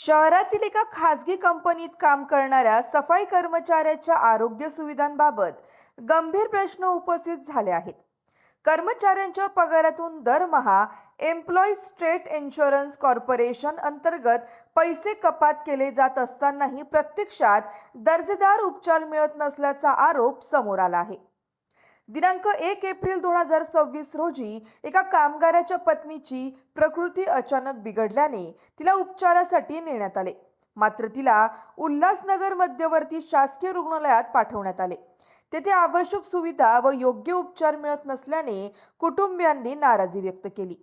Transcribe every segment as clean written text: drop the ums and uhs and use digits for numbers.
शहरातील एका खासगी कंपनीत काम करणाऱ्या सफाई कर्मचाऱ्याच्या आरोग्य सुविधांबाबत गंभीर प्रश्न उपस्थित झाले आहेत. कर्मचाऱ्यांच्या पगारातून दरमहा एम्प्लॉई स्टेट इन्शुरन्स कॉर्पोरेशन अंतर्गत पैसे कपात केले जात असतानाही प्रत्यक्षात दर्जेदार उपचार मिळत नसल्याचा आरोप समोर आला आहे. दिनांक 1 एप्रिल 2026 रोजी एका कामगाराच्या पत्नीची प्रकृती अचानक बिघडल्याने तिला उपचारासाठी नेण्यात आले. मात्र तिला उल्हासनगर मध्यवर्ती शासकीय रुग्णालयात पाठवण्यात आले. तेथे आवश्यक सुविधा व योग्य उपचार मिळत नसल्याने कुटुंबियांनी नाराजी व्यक्त केली.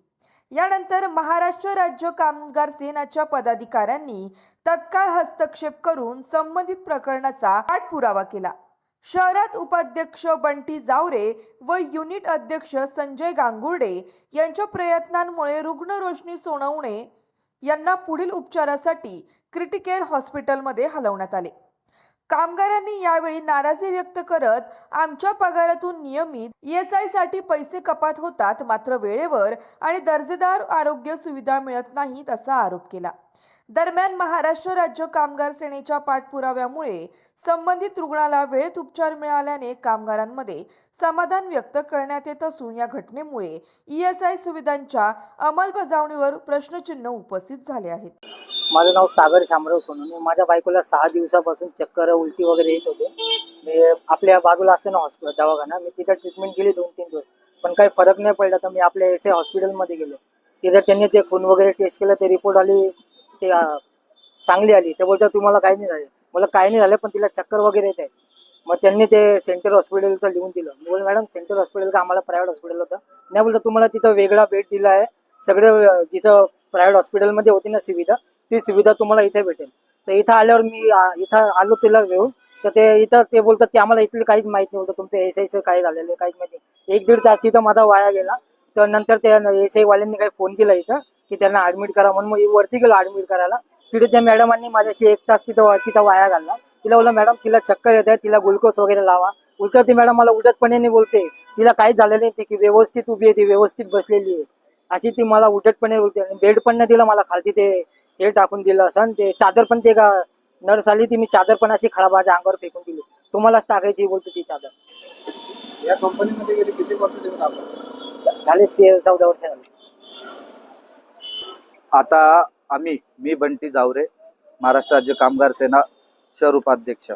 यानंतर महाराष्ट्र राज्य कामगार सेनाच्या पदाधिकाऱ्यांनी तत्काळ हस्तक्षेप करून संबंधित प्रकरणाचा पाठपुरावा केला. शहरात उपाध्यक्ष बंटी जावरे व युनिट अध्यक्ष संजय गांगुर्डे यांच्या प्रयत्नांमुळे रुग्ण रोशनी सोनवणे यांना पुढील उपचारासाठी क्रिटिकेअर हॉस्पिटलमध्ये हलवण्यात आले. कामगारांनी यावेळी नाराजी व्यक्त करत आमच्या पगारातून नियमित ESI साठी पैसे कपात होतात, मात्र वेळेवर आणि दर्जेदार आरोग्य सुविधा मिळत नाहीत असा आरोप केला. दरम्यान महाराष्ट्र राज्य कामगार सेनेच्या पाठपुराव्यामुळे संबंधित रुग्णाला वेळेत उपचार मिळाल्याने कामगारांमध्ये समाधान व्यक्त करण्यात येत असून या घटनेमुळे ESI सुविधांच्या अंमलबजावणीवर प्रश्नचिन्ह उपस्थित झाले आहेत. माझं नाव सागर शामराव सोनवणे. माझ्या बायकोला 6 दिवसापासून चक्कर उलटी वगैरे येत होते. मी आपल्या बाजूला असताना हॉस्पिटल दवाखाना मी तिथं ट्रीटमेंट केली 2-3 दिवस, पण काही फरक नाही पडला. तर मी आपल्या SI हॉस्पिटलमध्ये गेलो. तिथं त्यांनी ते खून वगैरे टेस्ट केलं, ते रिपोर्ट आली, ते चांगली आली. ते बोलतात तुम्हाला काही नाही झालं. मला काही नाही झालं, पण तिला चक्कर वगैरे येत आहे. मग त्यांनी ते सेंट्रल हॉस्पिटलचं लिहून दिलं. मी बोल मॅडम सेंट्रल हॉस्पिटल का, आम्हाला प्रायव्हेट हॉस्पिटल होतं. नाही बोलतं तुम्हाला तिथं वेगळा बेड दिला आहे, सगळं जिथं प्रायव्हेट हॉस्पिटलमध्ये होती ना सुविधा, ती सुविधा तुम्हाला इथे भेटेल. तर इथं आल्यावर मी इथं आलो तिला घेऊन. तर ते इथं ते बोलतात की आम्हाला इथलं काहीच माहीत नाही, होतं तुमचं SIचं काय झालेलं काहीच माहिती नाही. 1-1.5 तास तिथं माझा वाया गेला. तर नंतर त्या SI वाल्यांनी काही फोन केला इथं की त्यांना ॲडमिट करा म्हणून. मग वरती गेलो ॲडमिट करायला. तिथे त्या मॅडमांनी माझ्याशी 1 तास तिथं वाया घालला. तिला बोलला मॅडम तिला चक्कर येत आहे, तिला ग्लुकोज वगैरे लावा. उलट ती मॅडम मला उलटपणे बोलते, तिला काहीच झालेलं नाही, ती की व्यवस्थित उभी आहे, ती व्यवस्थित बसलेली आहे, अशी ती मला उलटपणे बोलते. आणि बेड पण नाही दिला मला, खालती ते हे टाकून दिलं असं. ते चादर पण ते का नर्स आली, तिने चादर पण अशी खराब माझ्या अंगावर फेकून दिली. तुम्हालाच टाकायची बोलते ती चादर. या कंपनीमध्ये गेले किती वर्ष झाले? 13-14 वर्ष झाले. आता मी बंटी जावरे, महाराष्ट्र राज्य कामगार सेना शहर उपाध्यक्ष.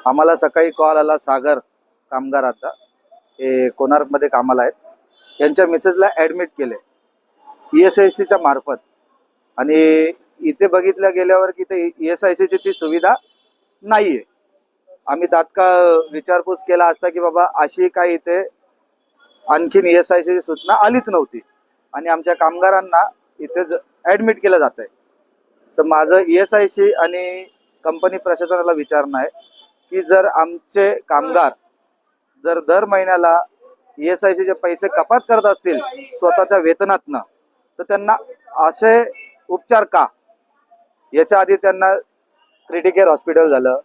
आम्हाला सकाळी कॉल आला, सागर कामगाराचा, हे कोणार्कमध्ये कामाला आहेत, यांच्या मिसेसला ॲडमिट केले ESICच्या मार्फत. आणि इथे बघितल्या गेल्यावर की ते ESICची ती सुविधा नाही आहे. आम्ही तात्काळ विचारपूस केला असता की बाबा अशी काही इथे आणखीन ESICची सूचना आलीच नव्हती आणि आमच्या कामगारांना इथे ॲडमिट केलं जात आहे. तर माझं ESIC आणि कंपनी प्रशासनाला विचारणं आहे की जर आमचे कामगार जर दर महिन्याला ESICचे पैसे कपात करत असतील स्वतःच्या वेतनातनं, तर त्यांना असे उपचार का? याच्या आधी त्यांना क्रिटिकेअर हॉस्पिटल झालं,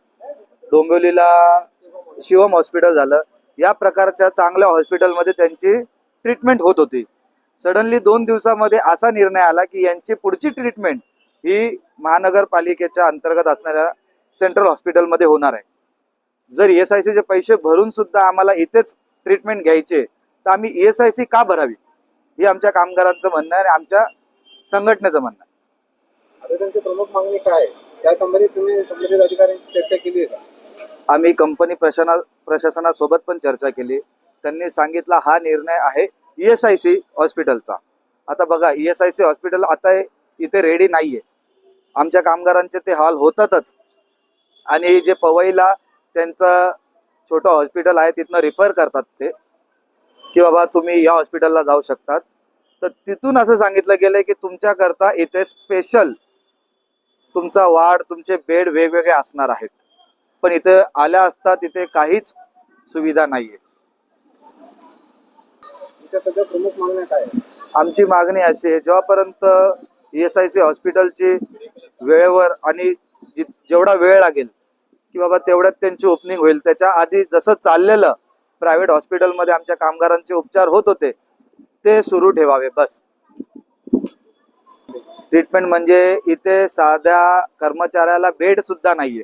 डोंबिवलीला शिवम हॉस्पिटल झालं, या प्रकारच्या चांगल्या हॉस्पिटलमध्ये त्यांची ट्रीटमेंट होत होती. सडनली 2 दिवसामध्ये असा निर्णय आला की यांची पुढची ट्रीटमेंट ही महानगरपालिकेच्या अंतर्गत असणाऱ्या सेंट्रल हॉस्पिटलमध्ये होणार आहे. जर ESICचे पैसे भरून सुद्धा आम्हाला इथेच ट्रीटमेंट घ्यायचे, तर आम्ही ESIC का भरावी, हे आमच्या कामगारांचं म्हणणं आहे आणि आमच्या संघटनेचं म्हणणं आहे. आता त्यांची प्रमुख मागणी काय आहे, त्या संबंधित तुम्ही संबंधित अधिकाऱ्यांची चर्चा केली आहे का? आम्ही कंपनी प्रशासनासोबत पण चर्चा केली. त्यांनी सांगितला हा निर्णय आहे ESIC हॉस्पिटलचा. आता बघा, ESIC हॉस्पिटल आता इथे रेडी नाहीये. आमच्या कामगारांचे ते हाल होतातच. आणि जे पवईला त्यांचं छोटं हॉस्पिटल आहे, तिथनं रिफर करतात ते की बाबा तुम्ही या हॉस्पिटलला जाऊ शकतात. तर तिथून असं सांगितलं गेलंय की तुमच्याकरता इथे स्पेशल तुमचा वार्ड, तुमचे बेड वेगवेगळे असणार आहेत. पण इथे आल्या असता तिथे काहीच सुविधा नाहीये. सध्या प्रमुख मागण्या काय आहे? आमची मागणी अशी आहे, जेव्हापर्यंत ESIC हॉस्पिटलची वेळेवर आणि जेवढा वेळ लागेल की बाबा तेवढ्यात त्यांची ओपनिंग होईल, त्याच्या आधी जसं चाललेलं प्रायव्हेट हॉस्पिटलमध्ये आमच्या कामगारांचे उपचार होत होते ते सुरू ठेवावे बस. ट्रीटमेंट म्हणजे इथे साध्या कर्मचाऱ्याला बेड सुद्धा नाहीये,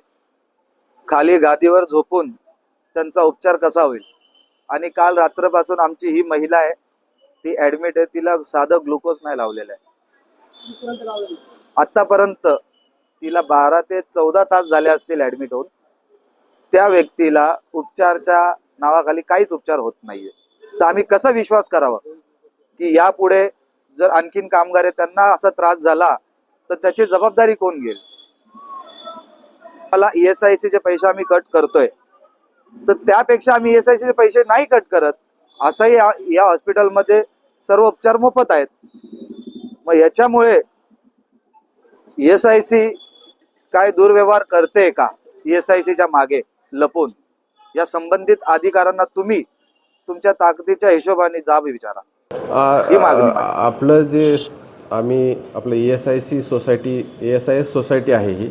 खाली गादीवर झोपून त्यांचा उपचार कसा होईल. आणि काल रात्रपासून आमची ही महिला आहे ती ऍडमिट आहे, तिला साधं ग्लुकोज नाही लावलेलं आहे आतापर्यंत. तिला 12 ते 14 तास झाले असतील ऍडमिट होऊन. त्या व्यक्तीला उपचारच्या नावाखाली काहीच उपचार होत नाहीये. तर आम्ही कसा विश्वास करावा की यापुढे जर आणखीन कामगार आहे त्यांना असा त्रास झाला तर त्याची जबाबदारी कोण घेईल. मला ESIC चे पैसे आम्ही कट करतोय, तर त्यापेक्षा आम्ही ESIC चे पैसे नाही कट करत. असंही या हॉस्पिटलमध्ये सर्व उपचार मोफत आहेत. मग याच्यामुळे ESIC काय दुर्व्यवहार करते का, ESIC च्या मागे लपून, या संबंधित अधिकाऱ्यांना तुम्ही तुमच्या ताकदीच्या हिशोबाने जाब विचारा. ही मागणी आपलं जे आम्ही आपलं ESIC सोसायटी, ASIS सोसायटी आहे, ही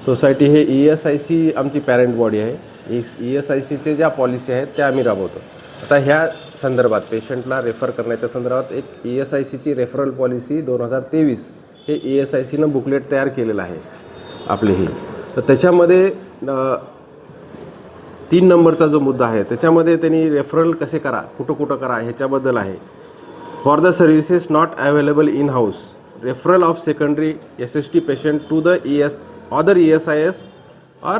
सोसायटी हे ESIC आमची पॅरेंट बॉडी आहे. ESICचे ज्या पॉलिसी आहेत त्या आम्ही राबवतो. आता ह्या संदर्भात पेशंटला रेफर करण्याच्या संदर्भात एक ESICची रेफरल पॉलिसी 2023 हे ESICनं बुकलेट तयार केलेलं आहे आपली ही. तर त्याच्यामध्ये 3 नंबरचा जो मुद्दा आहे त्याच्यामध्ये त्यांनी रेफरल कसे करा, कुठं कुठं करा ह्याच्याबद्दल आहे. For the services not available in house, referral of secondary SST patient to the other ESIS or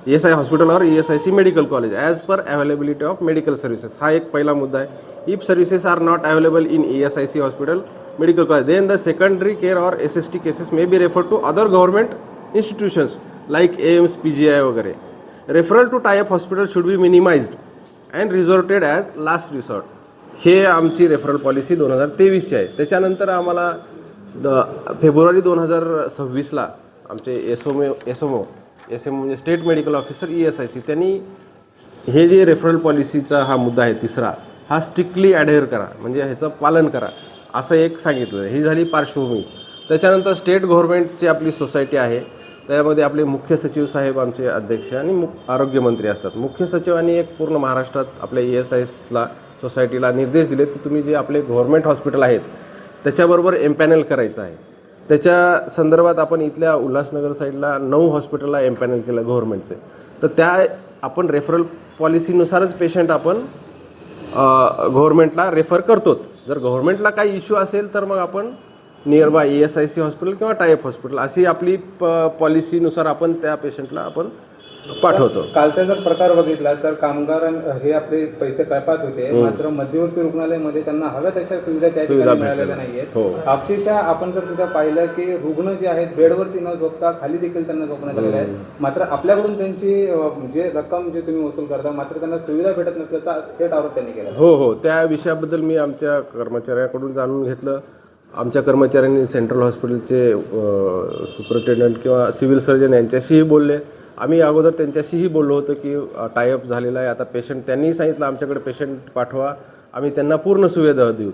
ESI hospital और ESIC medical college as per availability of medical services. हा एक पहिला मुद्दा आहे. If services are not available in ESIC hospital medical college then the secondary care और SST cases may be refer to other government institutions like AIIMS PGI वगैरे. Referral to tie up hospital should be minimized and resorted as last resort. हे आमची referral policy 2023ची आहे. त्याच्यानंतर आम्हाला February 2026ला आमचे SMO म्हणजे state medical officer ESIC त्यांनी हे जे रेफरल पॉलिसीचा हा मुद्दा आहे तिसरा, हा स्ट्रिक्टली ॲडहेअर करा, म्हणजे ह्याचं पालन करा असं एक सांगितलं. ही झाली पार्श्वभूमी. त्याच्यानंतर स्टेट गव्हर्नमेंटची आपली सोसायटी आहे, त्यामध्ये आपले मुख्य सचिव साहेब आमचे अध्यक्ष आणि आरोग्यमंत्री असतात. मुख्य सचिवांनी एक पूर्ण महाराष्ट्रात आपल्या ESICला सोसायटीला निर्देश दिले की तुम्ही जे आपले गव्हर्नमेंट हॉस्पिटल आहेत त्याच्याबरोबर एम्पॅनल करायचं आहे. त्याच्या संदर्भात आपण इथल्या उल्हासनगर साईडला 9 हॉस्पिटलला एम्पॅनल केलं गव्हर्नमेंटचे. तर त्या आपण रेफरल पॉलिसीनुसारच पेशंट आपण गव्हर्नमेंटला रेफर करतो. जर गव्हर्नमेंटला काही इश्यू असेल तर मग आपण नियर बाय ESIC हॉस्पिटल किंवा टायअप हॉस्पिटल अशी आपली पॉलिसीनुसार आपण त्या पेशंटला आपण पाठवतो. कालचा जर प्रकार बघितला तर कामगार हे आपले पैसे कपात होते, मात्र मध्यवर्ती रुग्णालयामध्ये त्यांना हव्या तशा सुविधा त्या ठिकाणी मिळालेल्या नाहीयेत. अक्षरशः आपण जर तिथं पाहिलं की रुग्ण जे आहेत बेडवरती न झोपता खाली देखील त्यांना झोपण्यात आलेलं आहे. मात्र आपल्याकडून त्यांची जे रक्कम जे तुम्ही वसूल करता मात्र त्यांना सुविधा भेटत नसल्याचा थेट आरोप त्यांनी केला. हो, त्या विषयाबद्दल मी आमच्या कर्मचाऱ्याकडून जाणून घेतलं. आमच्या कर्मचाऱ्यांनी सेंट्रल हॉस्पिटलचे सुपरिटेंडंट किंवा सिव्हिल सर्जन यांच्याशीही बोलले. आम्ही अगोदर त्यांच्याशीही बोललो होतो की टायअप झालेला आहे, आता पेशंट त्यांनीही सांगितलं आमच्याकडे पेशंट पाठवा, आम्ही त्यांना पूर्ण सुविधा देऊ.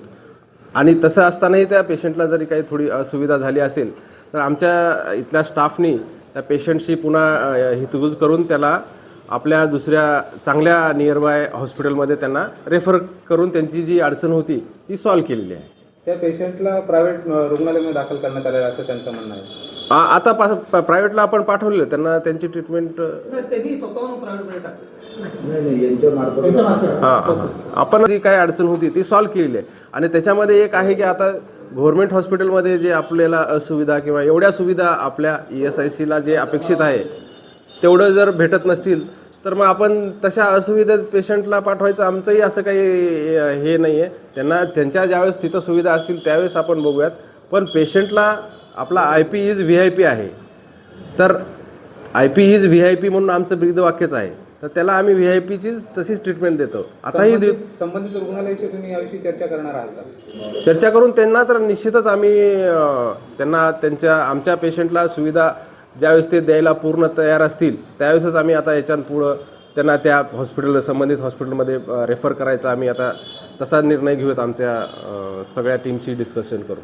आणि तसं असतानाही त्या पेशंटला जरी काही थोडी असुविधा झाली असेल तर आमच्या इथल्या स्टाफनी त्या पेशंटशी पुन्हा हितगुज करून त्याला आपल्या दुसऱ्या चांगल्या नियरबाय हॉस्पिटलमध्ये त्यांना रेफर करून त्यांची जी अडचण होती ती सॉल्व्ह केलेली आहे. त्या पेशंटला प्रायव्हेट रुग्णालयामध्ये दाखल करण्यात आलेलं असं त्यांचं म्हणणं आहे. आता प्रायव्हेटला आपण पाठवलेलं, त्यांना त्यांची ट्रीटमेंट आपण जी काय अडचण होती ती सॉल्व्ह केलेली आहे. आणि त्याच्यामध्ये एक आहे की आता गव्हर्नमेंट हॉस्पिटलमध्ये जे आपल्याला असुविधा किंवा एवढ्या सुविधा आपल्या ESICला जे अपेक्षित आहे तेवढं जर भेटत नसतील तर मग आपण तशा असुविधेत पेशंटला पाठवायचं आमचंही असं काही हे नाही आहे. त्यांना त्यांच्या ज्यावेळेस तिथं सुविधा असतील त्यावेळेस आपण बघूयात. पण पेशंटला आपला IP इज VIP आहे, तर IP इज VIP म्हणून आमचं ब्रीदवाक्यच आहे. तर त्याला आम्ही VIPचीच तशीच ट्रीटमेंट देतो. आताही संबंधित रुग्णालयाशी तुम्ही याविषयी चर्चा करणार आहात का? चर्चा करून त्यांना तर निश्चितच आम्ही त्यांना आमच्या पेशंटला सुविधा ज्यावेळेस ते द्यायला पूर्ण तयार असतील त्यावेळेसच आम्ही आता याच्यात पुढं त्यांना त्या संबंधित हॉस्पिटलमध्ये रेफर करायचा आम्ही आता तसा निर्णय घेऊयात आमच्या सगळ्या टीमशी डिस्कशन करून.